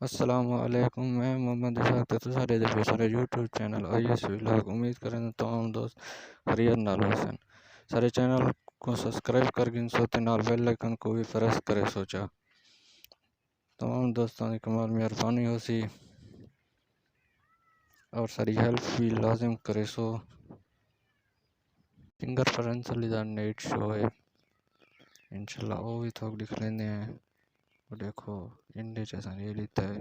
السلام علیکم، میں محمد اشاق تے سارے دے سارے یوٹیوب چینل IS ولاگ امید کریں تمام دوست خیریت نال ہوسن۔ سارے چینل کو سبسکرائب کر گن سو تے نال بیل آئکن کو بھی پریس کرے سوچا تمام دوستوں کی کمال مہربانی ہو سی اور ساری ہیلپ بھی لازم کرے سو۔ سنگر فرنس علی دا نیٹ شو ہے انشاءاللہ وہ بھی تھوک لکھ لیندے ہیں۔ وہ دیکھو انڈے جیسا یہ لیتا ہے۔